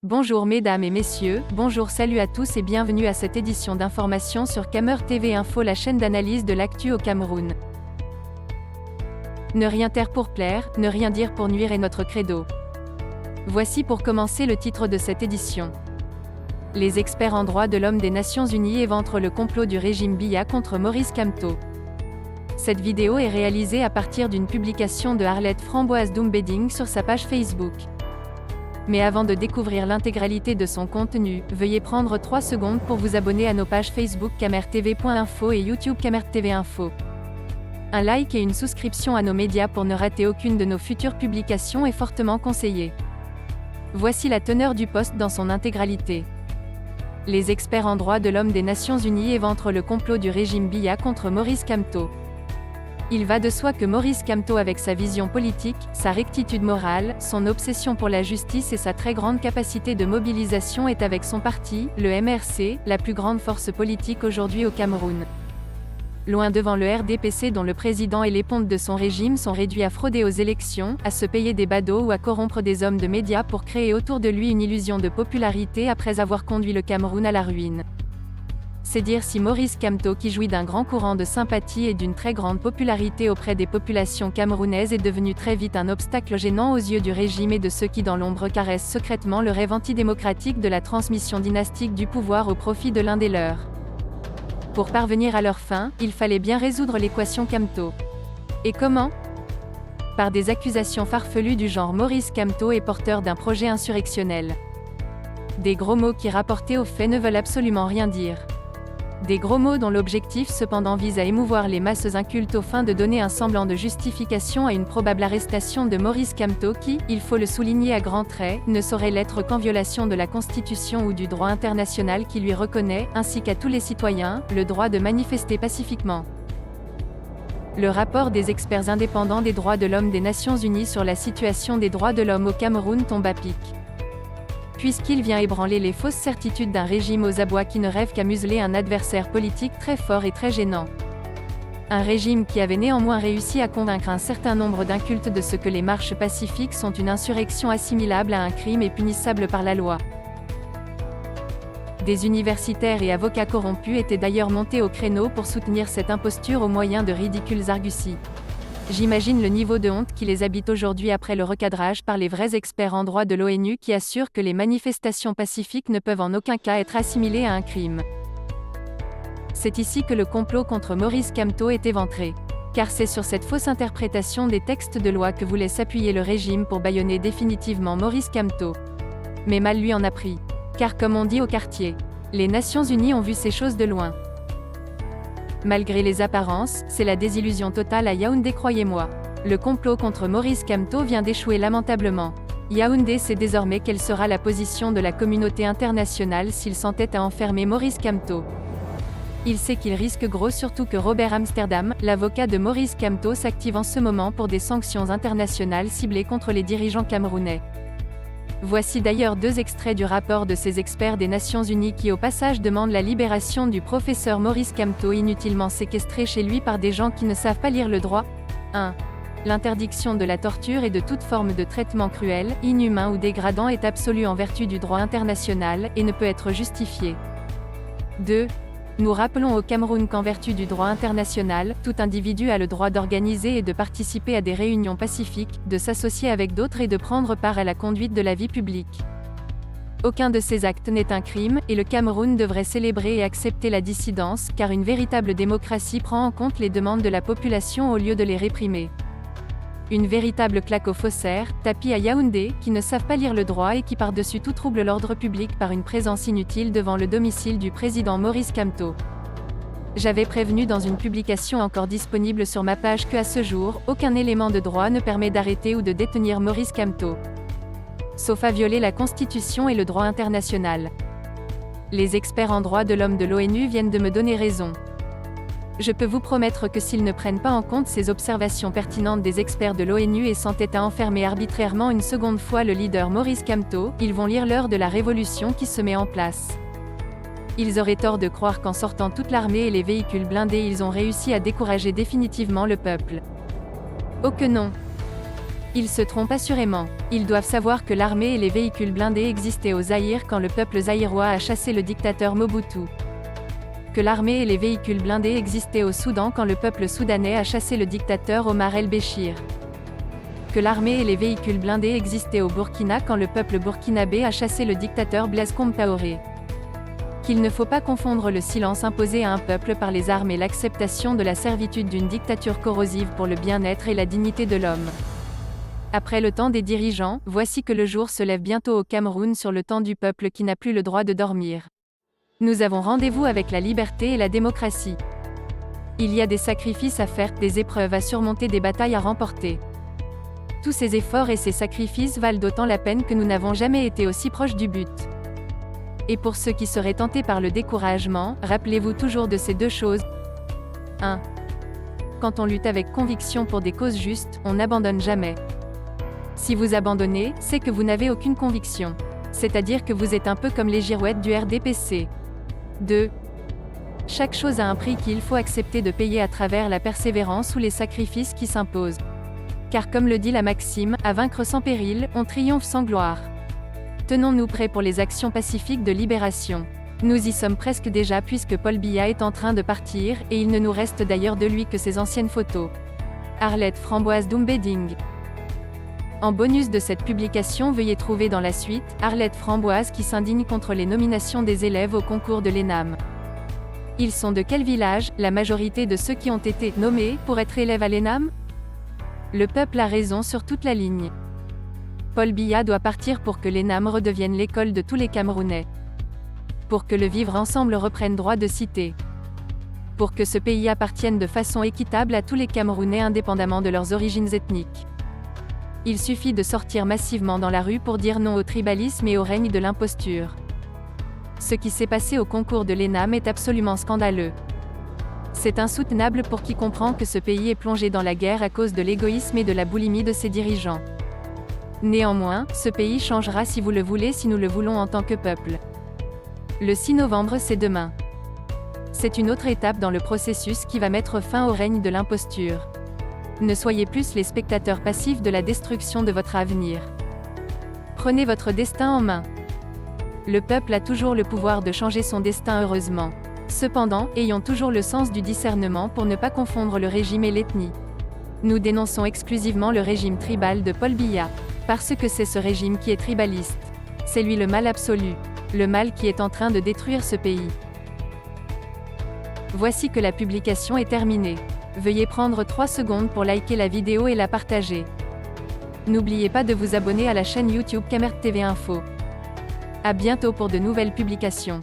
Bonjour mesdames et messieurs, bonjour salut à tous et bienvenue à cette édition d'information sur Camer TV Info, la chaîne d'analyse de l'actu au Cameroun. Ne rien taire pour plaire, ne rien dire pour nuire est notre credo. Voici pour commencer le titre de cette édition. Les experts en droits de l'homme des Nations Unies éventrent le complot du régime Biya contre Maurice Kamto. Cette vidéo est réalisée à partir d'une publication de Arlette Framboise Doumbeding sur sa page Facebook. Mais avant de découvrir l'intégralité de son contenu, veuillez prendre 3 secondes pour vous abonner à nos pages Facebook camertv.info et YouTube CamerTV Info. Un like et une souscription à nos médias pour ne rater aucune de nos futures publications est fortement conseillé. Voici la teneur du post dans son intégralité. Les experts en droits de l'homme des Nations Unies éventrent le complot du régime Biya contre Maurice Kamto. Il va de soi que Maurice Kamto, avec sa vision politique, sa rectitude morale, son obsession pour la justice et sa très grande capacité de mobilisation, est avec son parti, le MRC, la plus grande force politique aujourd'hui au Cameroun. Loin devant le RDPC dont le président et les pontes de son régime sont réduits à frauder aux élections, à se payer des badauds ou à corrompre des hommes de médias pour créer autour de lui une illusion de popularité après avoir conduit le Cameroun à la ruine. C'est dire si Maurice Kamto, qui jouit d'un grand courant de sympathie et d'une très grande popularité auprès des populations camerounaises, est devenu très vite un obstacle gênant aux yeux du régime et de ceux qui dans l'ombre caressent secrètement le rêve antidémocratique de la transmission dynastique du pouvoir au profit de l'un des leurs. Pour parvenir à leur fin, il fallait bien résoudre l'équation Kamto. Et comment ? Par des accusations farfelues du genre Maurice Kamto est porteur d'un projet insurrectionnel. Des gros mots qui, rapportés aux faits, ne veulent absolument rien dire. Des gros mots dont l'objectif cependant vise à émouvoir les masses incultes aux fins de donner un semblant de justification à une probable arrestation de Maurice Kamto qui, il faut le souligner à grands traits, ne saurait l'être qu'en violation de la Constitution ou du droit international qui lui reconnaît, ainsi qu'à tous les citoyens, le droit de manifester pacifiquement. Le rapport des experts indépendants des droits de l'homme des Nations Unies sur la situation des droits de l'homme au Cameroun tombe à pic. Puisqu'il vient ébranler les fausses certitudes d'un régime aux abois qui ne rêve qu'à museler un adversaire politique très fort et très gênant. Un régime qui avait néanmoins réussi à convaincre un certain nombre d'incultes de ce que les marches pacifiques sont une insurrection assimilable à un crime et punissable par la loi. Des universitaires et avocats corrompus étaient d'ailleurs montés au créneau pour soutenir cette imposture au moyen de ridicules arguties. J'imagine le niveau de honte qui les habite aujourd'hui après le recadrage par les vrais experts en droit de l'ONU qui assurent que les manifestations pacifiques ne peuvent en aucun cas être assimilées à un crime. C'est ici que le complot contre Maurice Kamto est éventré. Car c'est sur cette fausse interprétation des textes de loi que voulait s'appuyer le régime pour bâillonner définitivement Maurice Kamto. Mais mal lui en a pris. Car comme on dit au quartier, les Nations Unies ont vu ces choses de loin. Malgré les apparences, c'est la désillusion totale à Yaoundé, croyez-moi. Le complot contre Maurice Kamto vient d'échouer lamentablement. Yaoundé sait désormais quelle sera la position de la communauté internationale s'il s'entête à enfermer Maurice Kamto. Il sait qu'il risque gros, surtout que Robert Amsterdam, l'avocat de Maurice Kamto, s'active en ce moment pour des sanctions internationales ciblées contre les dirigeants camerounais. Voici d'ailleurs 2 extraits du rapport de ces experts des Nations Unies qui au passage demandent la libération du professeur Maurice Kamto, inutilement séquestré chez lui par des gens qui ne savent pas lire le droit. 1. L'interdiction de la torture et de toute forme de traitement cruel, inhumain ou dégradant est absolue en vertu du droit international, et ne peut être justifiée. 2. Nous rappelons au Cameroun qu'en vertu du droit international, tout individu a le droit d'organiser et de participer à des réunions pacifiques, de s'associer avec d'autres et de prendre part à la conduite de la vie publique. Aucun de ces actes n'est un crime, et le Cameroun devrait célébrer et accepter la dissidence, car une véritable démocratie prend en compte les demandes de la population au lieu de les réprimer. Une véritable claque aux faussaires, tapis à Yaoundé, qui ne savent pas lire le droit et qui par-dessus tout troublent l'ordre public par une présence inutile devant le domicile du président Maurice Kamto. J'avais prévenu dans une publication encore disponible sur ma page que à ce jour, aucun élément de droit ne permet d'arrêter ou de détenir Maurice Kamto. Sauf à violer la Constitution et le droit international. Les experts en droits de l'homme de l'ONU viennent de me donner raison. Je peux vous promettre que s'ils ne prennent pas en compte ces observations pertinentes des experts de l'ONU et s'entêtent à enfermer arbitrairement une seconde fois le leader Maurice Kamto, ils vont lire l'heure de la révolution qui se met en place. Ils auraient tort de croire qu'en sortant toute l'armée et les véhicules blindés ils ont réussi à décourager définitivement le peuple. Oh que non! Ils se trompent assurément. Ils doivent savoir que l'armée et les véhicules blindés existaient au Zaïre quand le peuple zaïrois a chassé le dictateur Mobutu. Que l'armée et les véhicules blindés existaient au Soudan quand le peuple soudanais a chassé le dictateur Omar el-Béchir. Que l'armée et les véhicules blindés existaient au Burkina quand le peuple burkinabé a chassé le dictateur Blaise Compaoré. Qu'il ne faut pas confondre le silence imposé à un peuple par les armes et l'acceptation de la servitude d'une dictature corrosive pour le bien-être et la dignité de l'homme. Après le temps des dirigeants, voici que le jour se lève bientôt au Cameroun sur le temps du peuple qui n'a plus le droit de dormir. Nous avons rendez-vous avec la liberté et la démocratie. Il y a des sacrifices à faire, des épreuves à surmonter, des batailles à remporter. Tous ces efforts et ces sacrifices valent d'autant la peine que nous n'avons jamais été aussi proches du but. Et pour ceux qui seraient tentés par le découragement, rappelez-vous toujours de ces deux choses. 1. Quand on lutte avec conviction pour des causes justes, on n'abandonne jamais. Si vous abandonnez, c'est que vous n'avez aucune conviction. C'est-à-dire que vous êtes un peu comme les girouettes du RDPC. 2. Chaque chose a un prix qu'il faut accepter de payer à travers la persévérance ou les sacrifices qui s'imposent. Car comme le dit la maxime, à vaincre sans péril, on triomphe sans gloire. Tenons-nous prêts pour les actions pacifiques de libération. Nous y sommes presque déjà puisque Paul Biya est en train de partir, et il ne nous reste d'ailleurs de lui que ses anciennes photos. Arlette Framboise Doumbeding. En bonus de cette publication, veuillez trouver dans la suite, Arlette Framboise qui s'indigne contre les nominations des élèves au concours de l'ENAM. Ils sont de quel village, la majorité de ceux qui ont été nommés pour être élèves à l'ENAM? Le peuple a raison sur toute la ligne. Paul Biya doit partir pour que l'ENAM redevienne l'école de tous les Camerounais. Pour que le vivre ensemble reprenne droit de cité. Pour que ce pays appartienne de façon équitable à tous les Camerounais indépendamment de leurs origines ethniques. Il suffit de sortir massivement dans la rue pour dire non au tribalisme et au règne de l'imposture. Ce qui s'est passé au concours de l'ENAM est absolument scandaleux. C'est insoutenable pour qui comprend que ce pays est plongé dans la guerre à cause de l'égoïsme et de la boulimie de ses dirigeants. Néanmoins, ce pays changera si vous le voulez, si nous le voulons en tant que peuple. Le 6 novembre, c'est demain. C'est une autre étape dans le processus qui va mettre fin au règne de l'imposture. Ne soyez plus les spectateurs passifs de la destruction de votre avenir. Prenez votre destin en main. Le peuple a toujours le pouvoir de changer son destin heureusement. Cependant, ayons toujours le sens du discernement pour ne pas confondre le régime et l'ethnie. Nous dénonçons exclusivement le régime tribal de Paul Biya. Parce que c'est ce régime qui est tribaliste. C'est lui le mal absolu. Le mal qui est en train de détruire ce pays. Voici que la publication est terminée. Veuillez prendre 3 secondes pour liker la vidéo et la partager. N'oubliez pas de vous abonner à la chaîne YouTube Camert TV Info. À bientôt pour de nouvelles publications.